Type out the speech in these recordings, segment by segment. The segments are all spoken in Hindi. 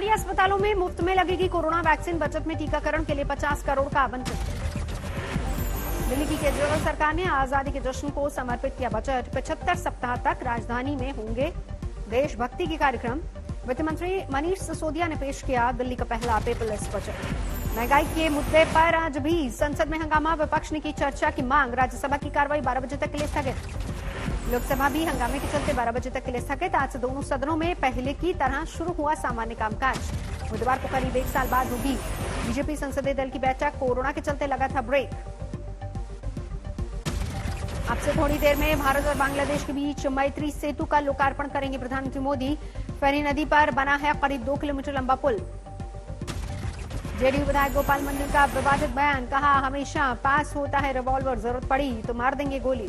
सरकारी अस्पतालों में मुफ्त में लगेगी कोरोना वैक्सीन। बजट में टीकाकरण के लिए 50 करोड़ का आवंटन। दिल्ली की केजरीवाल सरकार ने आजादी के जश्न को समर्पित किया बजट। 75 सप्ताह तक राजधानी में होंगे देशभक्ति के कार्यक्रम। वित्त मंत्री मनीष सिसोदिया ने पेश किया दिल्ली का पहला पेपरलेस बजट। महंगाई के मुद्दे पर आज भी संसद में हंगामा। विपक्ष ने की चर्चा की मांग। राज्यसभा की कार्रवाई 12 बजे तक के लिए स्थगित। लोकसभा भी हंगामे के चलते 12 बजे तक के लिए स्थगित। आज से दोनों सदनों में पहले की तरह शुरू हुआ सामान्य कामकाज। बुधवार को करीब 1 साल बाद होगी बीजेपी संसदीय दल की बैठक। कोरोना के चलते लगा था ब्रेक। अब से थोड़ी देर में भारत और बांग्लादेश के बीच मैत्री सेतु का लोकार्पण करेंगे प्रधानमंत्री मोदी। फेरी नदी पर बना है करीब 2 किलोमीटर लंबा पुल। जेडीयू विधायक गोपाल मंडल का विवादित बयान। कहा, हमेशा पास होता है रिवॉल्वर, जरूरत पड़ी तो मार देंगे गोली।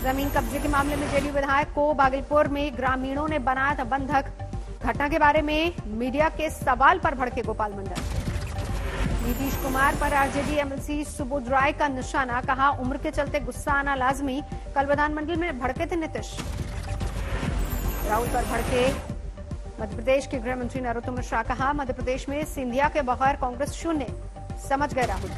जमीन कब्जे के मामले में जेडीयू विधायक को भागलपुर में ग्रामीणों ने बनाया था बंधक। घटना के बारे में मीडिया के सवाल पर भड़के गोपाल मंडल। नीतीश कुमार पर आरजेडी एमएलसी सुबोध राय का निशाना। कहा, उम्र के चलते गुस्सा आना लाजमी। कल विधानमंडल में भड़के थे नीतीश। राहुल पर भड़के मध्य प्रदेश के गृह मंत्री नरोत्तम मिश्रा। कहा, मध्य प्रदेश में सिंधिया के बगैर कांग्रेस शून्य। समझ गए राहुल।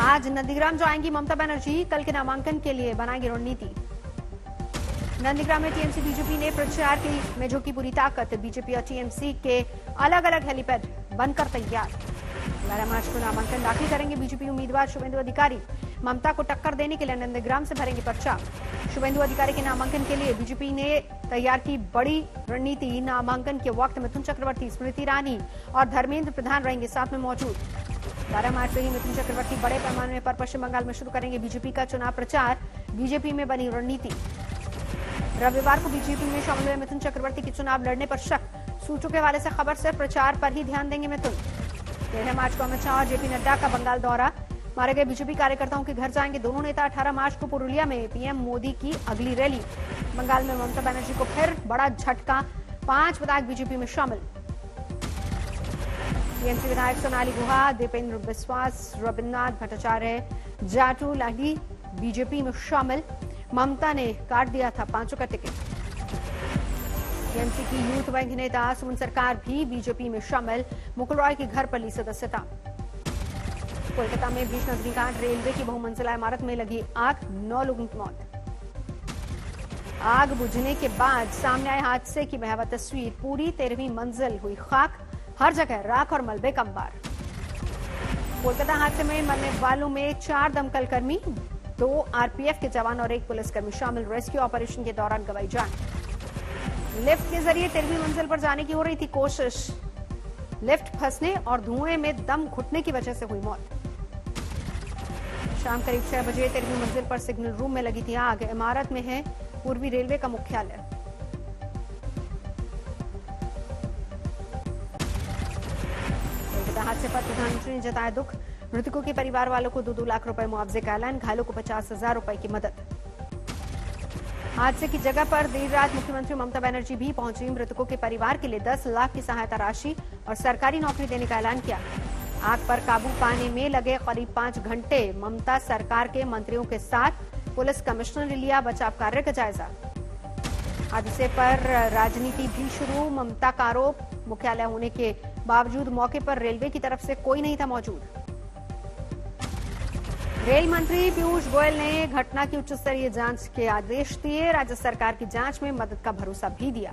आज नंदीग्राम जाएंगी ममता बनर्जी। कल के नामांकन के लिए बनाएंगी रणनीति। नंदीग्राम में टीएमसी बीजेपी ने प्रचार की में झोंकी पूरी ताकत। बीजेपी और टीएमसी के अलग अलग हेलीपैड बनकर तैयार। 12 मार्च को नामांकन दाखिल करेंगे बीजेपी उम्मीदवार शुभेंदु अधिकारी। ममता को टक्कर देने के लिए नंदीग्राम से भरेंगे पर्चा। शुभेंदु अधिकारी के नामांकन के लिए बीजेपी ने तैयार की बड़ी रणनीति। नामांकन के वक्त मिथुन चक्रवर्ती, स्मृति ईरानी और धर्मेंद्र प्रधान रहेंगे साथ में मौजूद। 12 मार्च से ही मिथुन चक्रवर्ती बड़े पैमाने पर पश्चिम बंगाल में शुरू करेंगे बीजेपी का चुनाव प्रचार। बीजेपी में बनी रणनीति। रविवार को बीजेपी में शामिल हुए मिथुन चक्रवर्ती के चुनाव लड़ने पर शक। सूत्रों के हवाले से खबर से प्रचार पर ही ध्यान देंगे मिथुन। 13 मार्च को अमित शाह और जेपी नड्डा का बंगाल दौरा। मारे गए बीजेपी कार्यकर्ताओं के घर जाएंगे दोनों नेता। 18 मार्च को पुरुलिया में पीएम मोदी की अगली रैली। बंगाल में ममता बनर्जी को फिर बड़ा झटका। 5 विधायक बीजेपी में शामिल। टीएमसी विधायक सोनाली गुहा, दीपेंद्र बिस्वास, रविन्द्रनाथ भट्टाचार्य, जाटू लाडी बीजेपी में शामिल। ममता ने काट दिया था 5 का टिकट। टीएमसी की यूथ बैंक नेता सुमन सरकार भी बीजेपी में शामिल। मुकुल रॉय के घर पर ली सदस्यता। कोलकाता में भीषण अग्निकांड। रेलवे की बहुमंजिला इमारत में लगी आग, 9 लोगों की मौत। आग बुझने के बाद सामने आए हादसे की भयावह तस्वीर। पूरी 13वीं मंजिल हुई खाक। हर जगह राख और मलबे का अंबार। कोलकाता हादसे में मरने वालों में 4 दमकल कर्मी, 2 आरपीएफ के जवान और 1 पुलिसकर्मी शामिल। रेस्क्यू ऑपरेशन के दौरान गंवाई जान। लिफ्ट के जरिए 13वीं मंजिल पर जाने की हो रही थी कोशिश। लिफ्ट फंसने और धुएं में दम घुटने की वजह से हुई मौत। शाम करीब 6 बजे 13वीं मंजिल पर सिग्नल रूम में लगी थी आग। इमारत में है पूर्वी रेलवे का मुख्यालय। हादसे पर प्रधानमंत्री ने जताया दुख। मृतकों के परिवार वालों को 2-2 लाख रुपए मुआवजे का ऐलान। घायलों को 50,000 रुपए की मदद। हादसे की जगह पर देर रात मुख्यमंत्री ममता बनर्जी भी पहुंची। मृतकों के परिवार के लिए 10 लाख की सहायता राशि और सरकारी नौकरी देने का ऐलान किया। आग पर काबू पाने में लगे करीब 5 घंटे। ममता सरकार के मंत्रियों के साथ पुलिस कमिश्नर ने लिया बचाव कार्य का जायजा। हादसे पर राजनीति भी शुरू। ममता का आरोप, मुख्यालय होने के बावजूद मौके पर रेलवे की तरफ से कोई नहीं था मौजूद। रेल मंत्री पीयूष गोयल ने घटना की उच्च स्तरीय जांच के आदेश दिए। राज्य सरकार की जांच में मदद का भरोसा भी दिया।